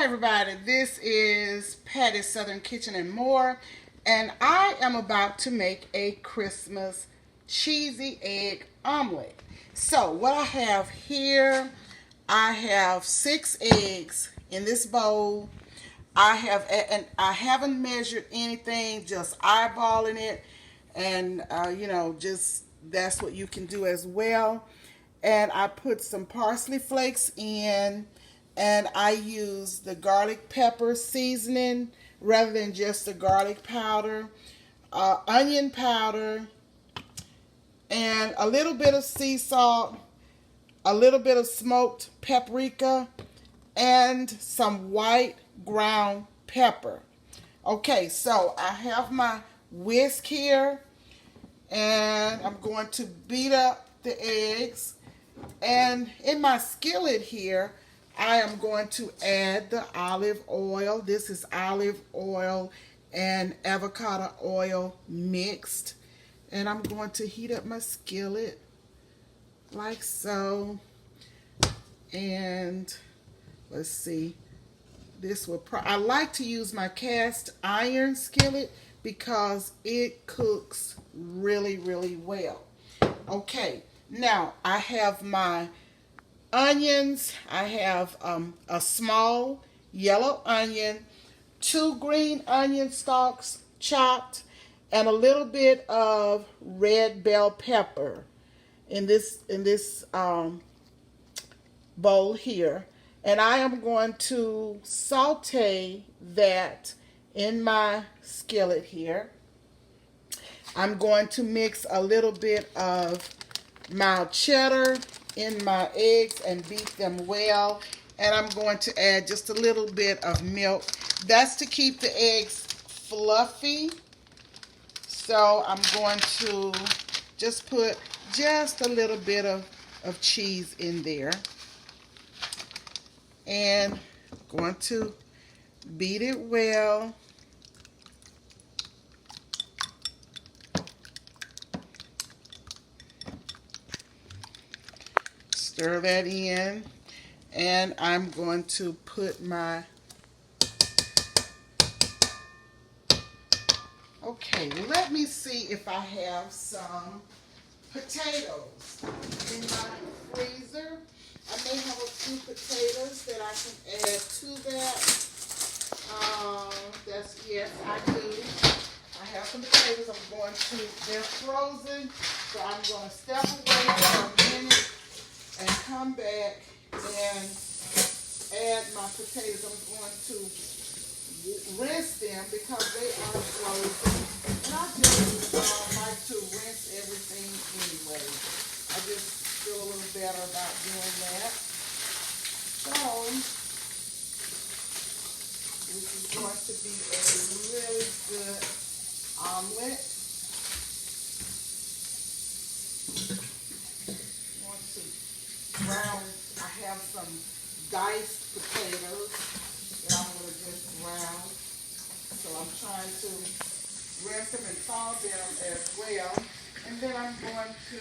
everybody, this is Patty's Southern Kitchen and More, and I am about to make a Christmas cheesy egg omelet. So what I have here, I have 6 eggs in this bowl. And I haven't measured anything, just eyeballing it, and just that's what you can do as well. And I put some parsley flakes in, and I use the garlic pepper seasoning rather than just the garlic powder, onion powder, and a little bit of sea salt, a little bit of smoked paprika, and some white ground pepper. Okay, so I have my whisk here, and I'm going to beat up the eggs. And in my skillet here, I am going to add the olive oil. This is olive oil and avocado oil mixed. And I'm going to heat up my skillet like so. And let's see. I like to use my cast iron skillet because it cooks really, really well. Okay, now I have my onions. I have a small yellow onion, 2 green onion stalks chopped, and a little bit of red bell pepper in this bowl here. And I am going to saute that in my skillet here. I'm going to mix a little bit of mild cheddar in my eggs and beat them well. And I'm going to add just a little bit of milk. That's to keep the eggs fluffy. So I'm going to just put just a little bit of cheese in there. And I'm going to beat it well. Stir that in, and I'm going to put my, okay, let me see if I have some potatoes in my freezer. I may have a few potatoes that I can add to that. Yes, I do. I have some potatoes. They're frozen, so I'm going to step away for a minute and come back and add my potatoes. I'm going to rinse them because they are frozen. And I just like to rinse everything anyway. I just feel a little better about doing that. So, this is going to be a really good omelet. I have some diced potatoes that I'm going to just brown. So I'm trying to rinse them and thaw them as well. And then I'm going to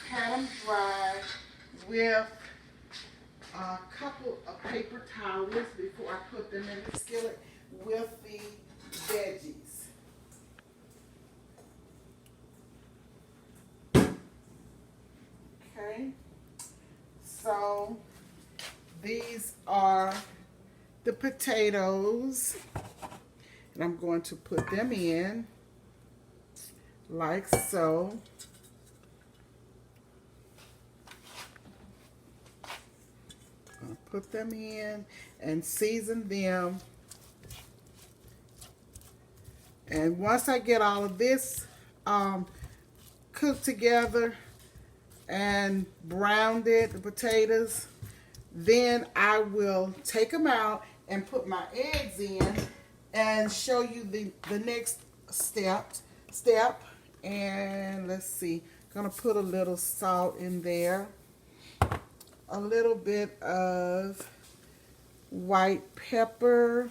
pat them dry with a couple of paper towels before I put them in the skillet with the veggies. Okay. So these are the potatoes, and I'm going to put them in like so. I'll put them in and season them. And once I get all of this cooked together and browned it, the potatoes, then I will take them out and put my eggs in and show you the next step. And let's see, gonna put a little salt in there, a little bit of white pepper,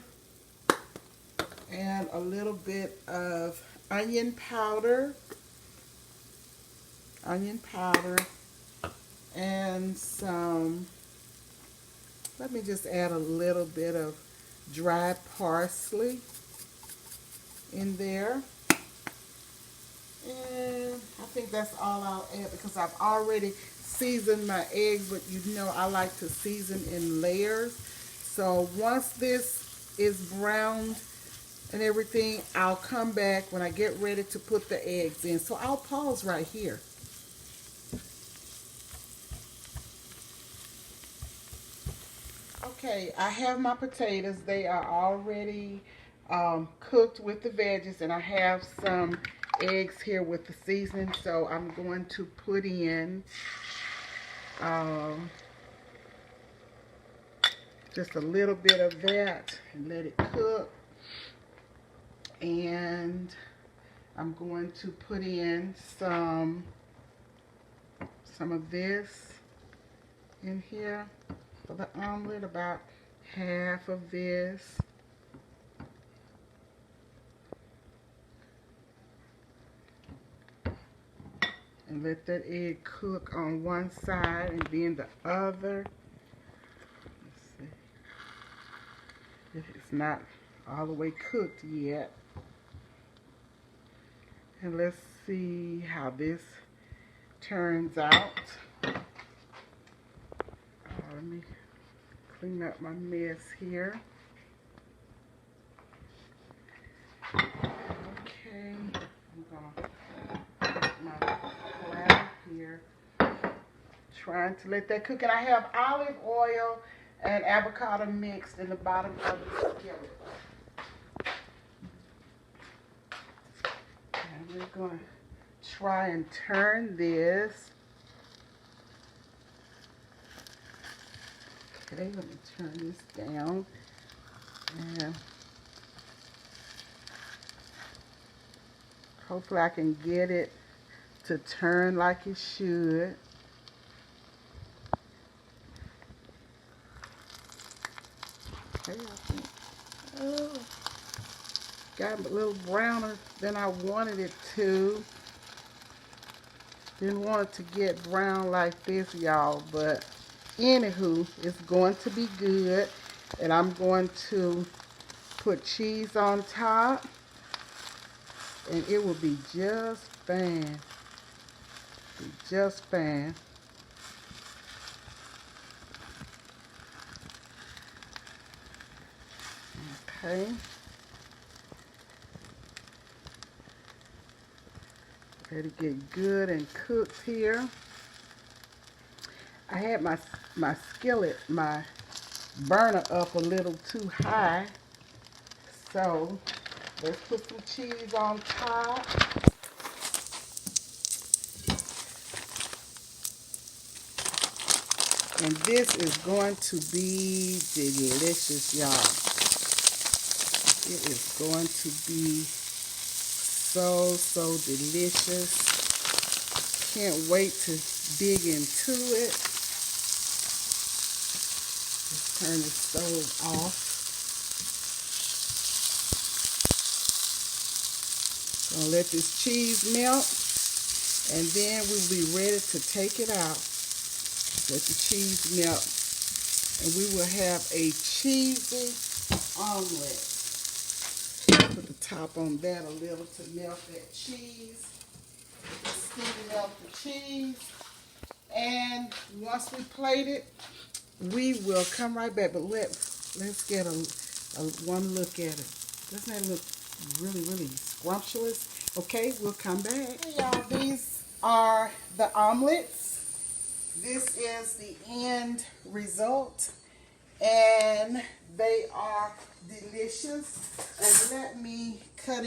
and a little bit of onion powder, and some Let me just add a little bit of dried parsley in there. And I think that's all I'll add because I've already seasoned my eggs, but you know I like to season in layers. So once this is browned and everything, I'll come back when I get ready to put the eggs in. So I'll pause right here. Okay, I have my potatoes. They are already cooked with the veggies, and I have some eggs here with the seasoning. So I'm going to put in just a little bit of that and let it cook. And I'm going to put in some of this in here for the omelet, about half of this. And let that egg cook on one side and then the other. Let's see. It's not all the way cooked yet. And let's see how this turns out. Let me clean up my mess here. Okay, I'm gonna put my platter here. Trying to let that cook. And I have olive oil and avocado mixed in the bottom of the skillet. And we're gonna try and turn this. Okay, let me turn this down. And hopefully I can get it to turn like it should. Okay, I think, oh, got a little browner than I wanted it to. Didn't want it to get brown like this, y'all, but anywho, it's going to be good. And I'm going to put cheese on top, and it will be just fine. Just fine. Okay. Let it get good and cooked here. I had my skillet, my burner up a little too high. So let's put some cheese on top. And this is going to be delicious, y'all. It is going to be so, so delicious. Can't wait to dig into it. Let's turn the stove off. Gonna let this cheese melt, and then we'll be ready to take it out. Let the cheese melt, and we will have a cheesy omelet. Put the top on that a little to melt that cheese. Melt the cheese, and once we plate it, we will come right back. But let's get a one look at it. Doesn't that look really, really scrumptious? Okay, we'll come back. Hey y'all, these are the omelets. This is the end result, and they are delicious. And let me cut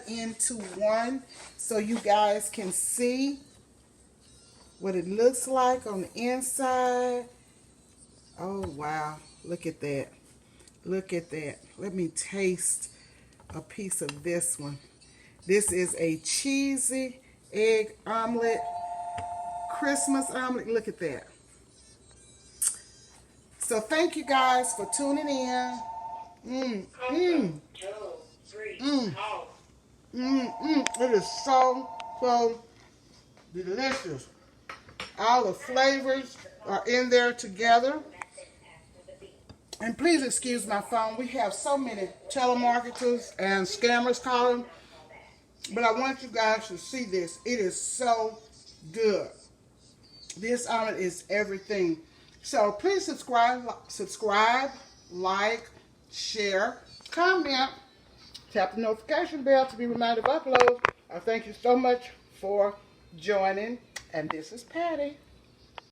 into one so you guys can see what it looks like on the inside. Oh wow, look at that. Look at that. Let me taste a piece of this one. This is a cheesy egg omelet, Christmas omelet. Look at that. So thank you guys for tuning in. It is so, so delicious. All the flavors are in there together. And please excuse my phone. We have so many telemarketers and scammers calling. But I want you guys to see this. It is so good. This omelet is everything. So please subscribe, like, share, comment, tap the notification bell to be reminded of uploads. I thank you so much for joining. And this is Patti.